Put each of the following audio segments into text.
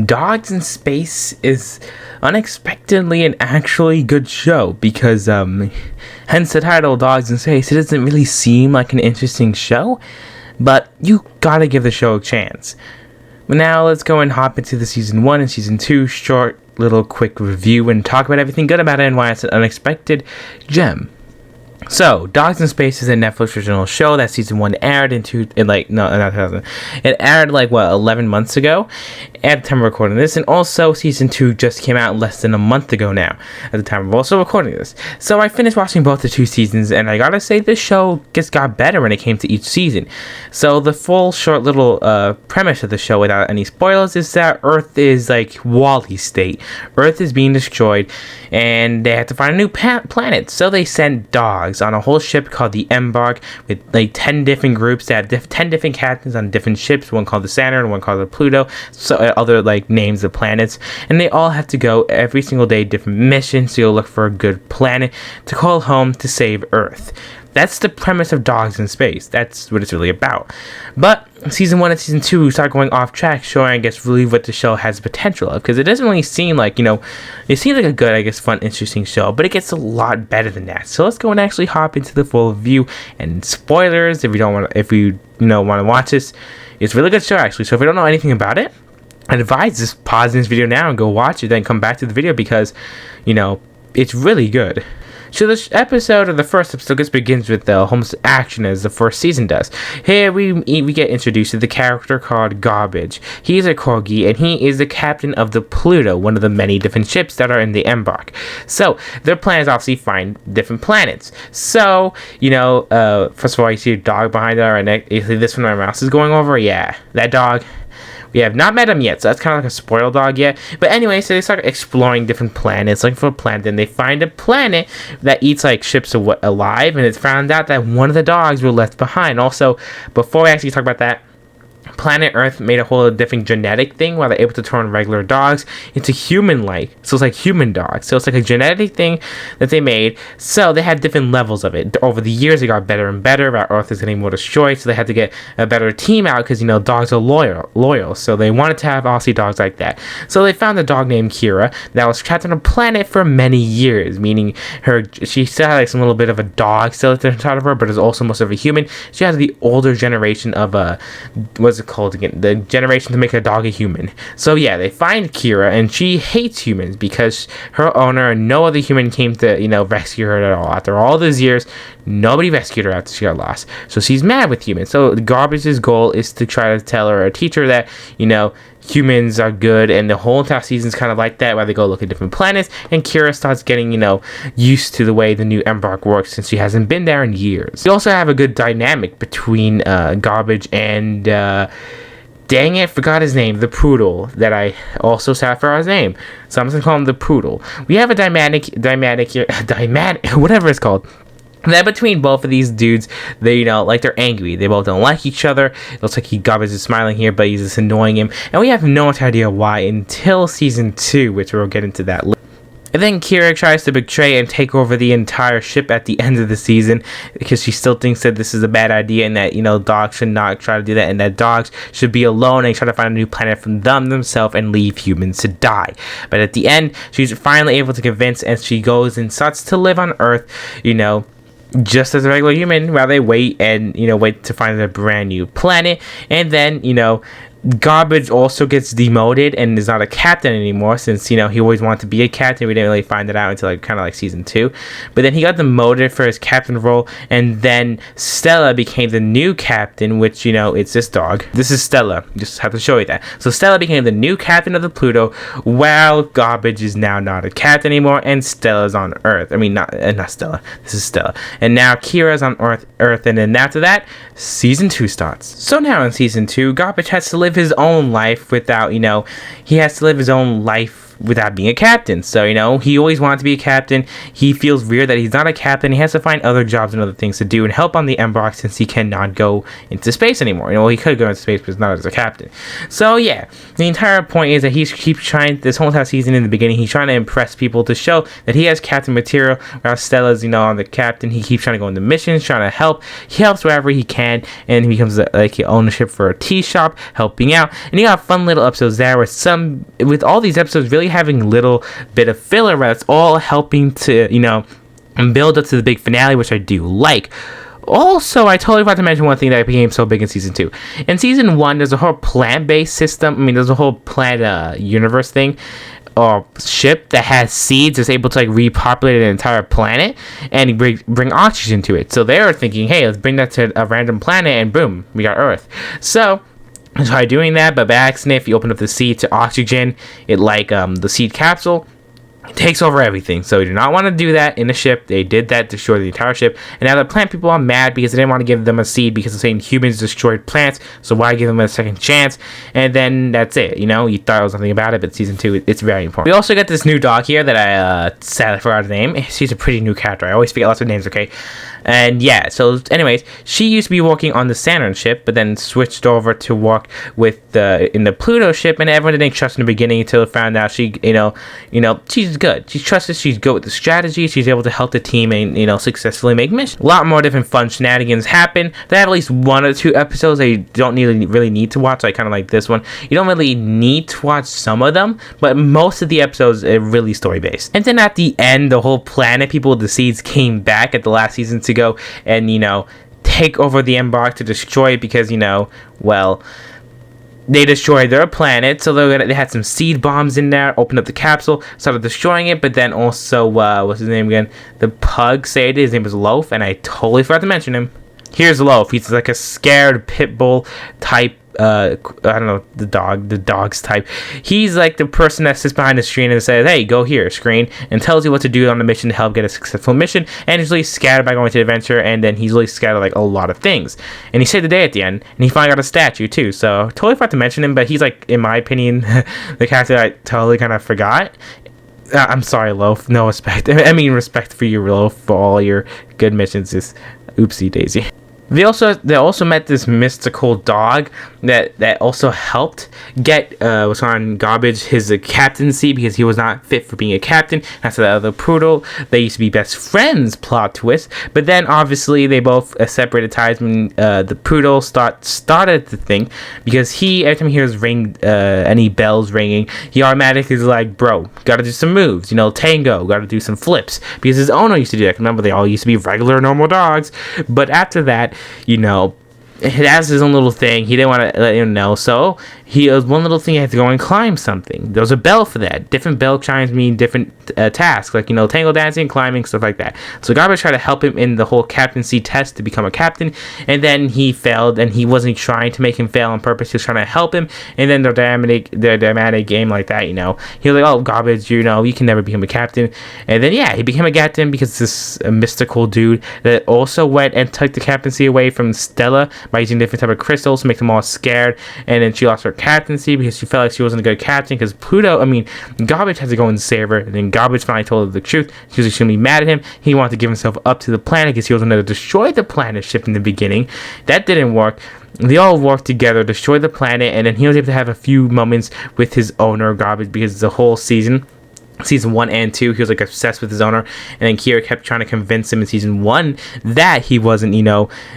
Dogs in Space is unexpectedly an actually good show because, hence the title, Dogs in Space. It doesn't really seem like an interesting show, but you gotta give the show a chance. But now let's go and hop into the Season 1 and Season 2 short little quick review and talk about everything good about it and why it's an unexpected gem. So, Dogs in Space is a Netflix original show that Season 1 aired It aired 11 months ago at the time of recording this, and also Season 2 just came out less than a month ago now at the time of also recording this. So I finished watching both the two seasons, and I gotta say this show just got better when it came to each season. So the full short little premise of the show without any spoilers is that Earth is like Wall-E state. Earth is being destroyed, and they have to find a new planet. So they sent dogs on a whole ship called the Embark with 10 different groups that have 10 different captains on different ships, one called the Saturn, one called the Pluto, so other names of planets, and they all have to go every single day different missions to go look for a good planet to call home to save Earth. That's the premise of Dogs in Space. That's what it's really about. But Season 1 and Season 2 start going off track, showing, I guess, really what the show has potential of. Because it doesn't really seem like, it seems like a good, I guess, fun, interesting show. But it gets a lot better than that. So let's go and actually hop into the full review and spoilers if you want to watch this. It's a really good show, actually. So if you don't know anything about it, I advise just pause this video now and go watch it, then come back to the video because, it's really good. So this episode, or the first episode, just begins with the almost action as the first season does. Here we get introduced to the character called Garbage. He's a corgi, and he is the captain of the Pluto, one of the many different ships that are in the Embark. So their plan is obviously find different planets. So, first of all, you see a dog behind there, and you see this one my mouse is going over. Yeah, that dog. We have not met him yet, so that's kind of like a spoiled dog yet. But anyway, so they start exploring different planets, looking for a planet, and they find a planet that eats ships alive, and it's found out that one of the dogs were left behind. Also, before we actually talk about that, Planet Earth made a whole different genetic thing where they're able to turn regular dogs into human-like. So it's like human dogs. So it's like a genetic thing that they made. So they had different levels of it. Over the years, it got better and better. Our Earth is getting more destroyed. So they had to get a better team out because, dogs are loyal. So they wanted to have Aussie dogs like that. So they found a dog named Kira that was trapped on a planet for many years, meaning she still had some little bit of a dog still inside of her, but is also most of a human. She has the older generation of what's it called again? The generation to make a dog a human. So yeah, they find Kira, and she hates humans because her owner and no other human came to, rescue her at all. After all those years, nobody rescued her after she got lost. So she's mad with humans. So Garbage's goal is to try to tell her or teach her that, humans are good, and the whole entire season's kind of like that, where they go look at different planets, and Kira starts getting, used to the way the new Embark works since she hasn't been there in years. We also have a good dynamic between Garbage and dang it, forgot his name, the Poodle, that I also sat for his name. So I'm just gonna call him the Poodle. We have a dynamic, whatever it's called. Then between both of these dudes, they, they're angry. They both don't like each other. It looks like Garbage is smiling here, but he's just annoying him. And we have no idea why until Season 2, which we'll get into that later. And then Kira tries to betray and take over the entire ship at the end of the season because she still thinks that this is a bad idea and that, dogs should not try to do that, and that dogs should be alone and try to find a new planet from themselves and leave humans to die. But at the end, she's finally able to convince, and she goes and starts to live on Earth, just as a regular human, while they wait to find a brand new planet. And then, Garbage also gets demoted and is not a captain anymore since, he always wanted to be a captain. We didn't really find it out until kind of Season 2. But then he got demoted for his captain role, and then Stella became the new captain, which, it's this dog. This is Stella. Just have to show you that. So Stella became the new captain of the Pluto, while Garbage is now not a captain anymore, and Stella's on Earth. I mean, not Stella. This is Stella. And now Kira's on Earth, and then after that, Season 2 starts. So now in Season 2, Garbage has to live his own life without, he has to live his own life without being a captain. So, he always wanted to be a captain. He feels weird that he's not a captain. He has to find other jobs and other things to do and help on the Embark since he cannot go into space anymore. He could go into space, but not as a captain. So, yeah, the entire point is that he keeps trying, this whole entire season in the beginning, he's trying to impress people to show that he has captain material, while Stella's, on the captain. He keeps trying to go into missions, trying to help. He helps wherever he can, and he becomes like ownership for a tea shop, helping out. And you got fun little episodes there with all these episodes really having little bit of filler, where it's all helping to, build up to the big finale, which I do like. Also, I totally forgot to mention one thing that became so big in Season 2. In Season 1, there's a whole plant-based system. There's a whole plant universe thing, or ship that has seeds, is able to like repopulate an entire planet and bring oxygen to it. So they were thinking, hey, let's bring that to a random planet, and boom, we got Earth. So try doing that, but by accident, if you open up the seed to oxygen, it the seed capsule takes over everything. So you do not want to do that in a ship. They did that, destroyed the entire ship, and now the plant people are mad because they didn't want to give them a seed because they're saying humans destroyed plants, so why give them a second chance? And then that's it. You thought it was nothing about it, but Season 2, it's very important. We also got this new dog here that I sadly forgot his name. She's a pretty new character. I always forget lots of names, okay? And yeah, so anyways, she used to be working on the Saturn ship, but then switched over to work in the Pluto ship, and everyone didn't trust in the beginning until it found out she, she's good. She's trusted, she's good with the strategy, she's able to help the team and, successfully make missions. A lot more different fun shenanigans happen. They have at least 1 or 2 episodes that you don't really need to watch, like kind of like this one. You don't really need to watch some of them, but most of the episodes are really story-based. And then at the end, the whole planet people with the seeds came back at the last season to go and take over the Embark to destroy it because they destroyed their planet. So they had some seed bombs in there, opened up the capsule, started destroying it. But then also what's his name again, the pug said his name was Loaf, and I totally forgot to mention him. Here's Loaf. He's like a scared pit bull type. I don't know, the dog's type. He's like the person that sits behind the screen and says, hey, go here, screen, and tells you what to do on the mission to help get a successful mission, and he's really scattered by going to the adventure, and then he's really scattered like a lot of things. And he saved the day at the end, and he finally got a statue too, so totally forgot to mention him, but he's like, in my opinion, the character I totally kind of forgot. I'm sorry, Loaf, no respect. I mean respect for you, Loaf, for all your good missions. Just oopsie daisy. They also met this mystical dog that also helped get was on Garbage his captaincy because he was not fit for being a captain. That's the other Poodle. They used to be best friends, plot twist. But then obviously they both separated ties when the Poodle started to think, because every time he hears any bells ringing, he automatically is like, bro, gotta do some moves, tango, gotta do some flips, because his owner used to do that. Remember, they all used to be regular normal dogs, but after that, it has his own little thing. He didn't want to let him know, so he was one little thing. He had to go and climb something. There was a bell for that. Different bell chimes mean different tasks, like tango dancing, climbing, stuff like that. So Garbage tried to help him in the whole captaincy test to become a captain, and then he failed, and he wasn't trying to make him fail on purpose. He was trying to help him, and then the dramatic game like that, he was like, oh, Garbage, you can never become a captain. And then he became a captain because this mystical dude that also went and took the captaincy away from Stella by using different type of crystals to make them all scared, and then she lost her captaincy because she felt like she wasn't a good captain, because Garbage had to go and save her, and then Garbage finally told her the truth. She was extremely mad at him. He wanted to give himself up to the planet because he was going to destroy the planet ship in the beginning. That didn't work. They all worked together, destroyed the planet, and then he was able to have a few moments with his owner, Garbage, because the whole Season 1 and 2, he was like obsessed with his owner, and then Kira kept trying to convince him in Season 1 that he wasn't,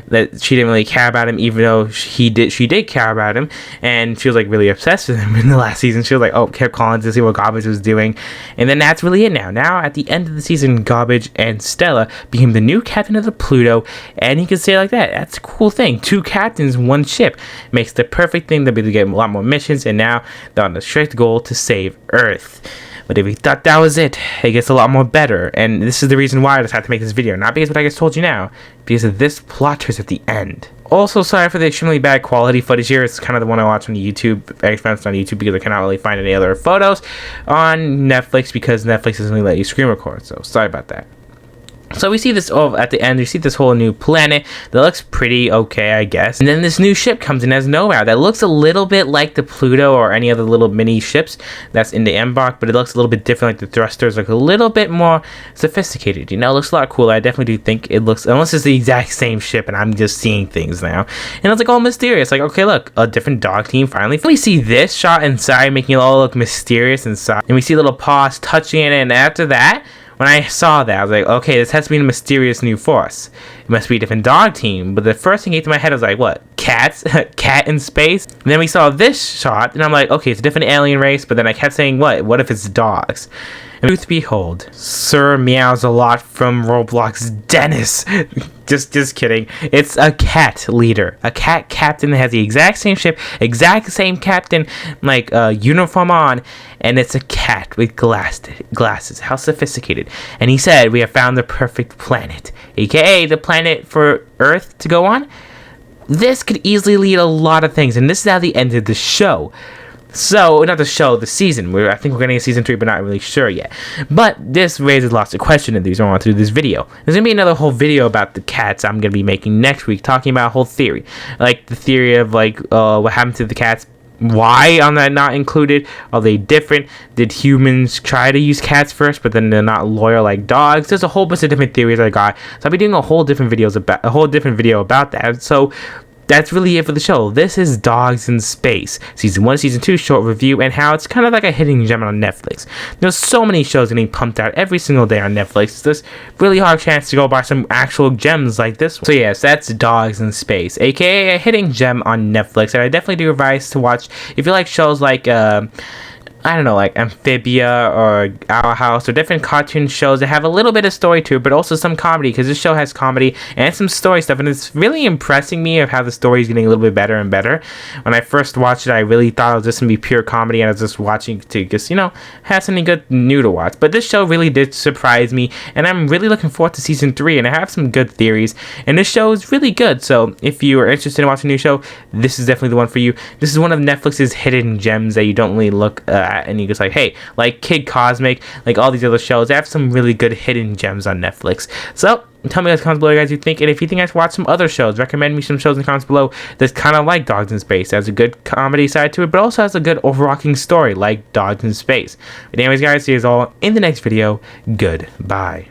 that she didn't really care about him, even though she did care about him, and she was like really obsessed with him in the last season. She was like, kept calling to see what Garbage was doing, and then that's really it now at the end of the season, Garbage and Stella became the new captain of the Pluto, and you can say it like that. That's a cool thing. 2 captains, 1 ship makes the perfect thing. They'll be able to get a lot more missions, and now they're on the strict goal to save Earth. But if you thought that was it gets a lot more better. And this is the reason why I decided to make this video. Not because of what I just told you now, because of this plot twist at the end. Also, sorry for the extremely bad quality footage here. It's kind of the one I watch on YouTube. I experienced on YouTube because I cannot really find any other photos on Netflix, because Netflix doesn't really let you screen record. So sorry about that. So we see this at the end. We see this whole new planet that looks pretty okay, I guess. And then this new ship comes in as nowhere that looks a little bit like the Pluto or any other little mini ships that's in the Embark, but it looks a little bit different. Like the thrusters look a little bit more sophisticated. You know, it looks a lot cooler. I definitely do think it looks, unless it's the exact same ship and I'm just seeing things now. And it's like all mysterious. Like, okay, look, a different dog team finally. We see this shot inside, making it all look mysterious inside, and we see little paws touching it. And after that, when I saw that, I was like, okay, this has to be a mysterious new force. It must be a different dog team. But the first thing came to my head was like, what? Cats? Cat in space? And then we saw this shot, and I'm like, okay, it's a different alien race. But then I kept saying, what? What if it's dogs? And truth behold, Sir Meows a Lot from Roblox Dennis. just kidding. It's a cat leader, a cat captain that has the exact same ship, exact same captain, like uniform on, and it's a cat with glasses. How sophisticated! And he said, "We have found the perfect planet, aka the planet for Earth to go on." This could easily lead a lot of things, and this is how the end of the show. So, not the show, the season. I think we're getting a season 3, but not really sure yet. But this raises lots of questions, and these are why I want to do this video. There's going to be another whole video about the cats I'm going to be making next week, talking about a whole theory. Like, the theory of, like, what happened to the cats. Why are they not included? Are they different? Did humans try to use cats first, but then they're not loyal like dogs? There's a whole bunch of different theories I got. So I'll be doing a whole different video about that. So that's really it for the show. This is Dogs in Space, Season 1, Season 2 short review, and how it's kind of like a hidden gem on Netflix. There's so many shows getting pumped out every single day on Netflix. There's really hard chance to go buy some actual gems like this one. So yes, that's Dogs in Space, aka a hidden gem on Netflix, and I definitely do advise to watch if you like shows like I don't know, like Amphibia or Our House or different cartoon shows that have a little bit of story to it, but also some comedy, because this show has comedy and some story stuff, and it's really impressing me of how the story is getting a little bit better and better. When I first watched it, I really thought it was just going to be pure comedy, and I was just watching to just, you know, have something good new to watch. But this show really did surprise me, and I'm really looking forward to Season 3, and I have some good theories, and this show is really good. So if you are interested in watching a new show, this is definitely the one for you. This is one of Netflix's hidden gems that you don't really look at, and you just like, hey, like Kid Cosmic, like all these other shows, they have some really good hidden gems on Netflix. So tell me in the comments below, guys, you think, and if you think I should watch some other shows, recommend me some shows in the comments below that's kind of like Dogs in Space. It has a good comedy side to it, but also has a good overarching story like Dogs in Space. But anyways, guys, see you all in the next video. Goodbye.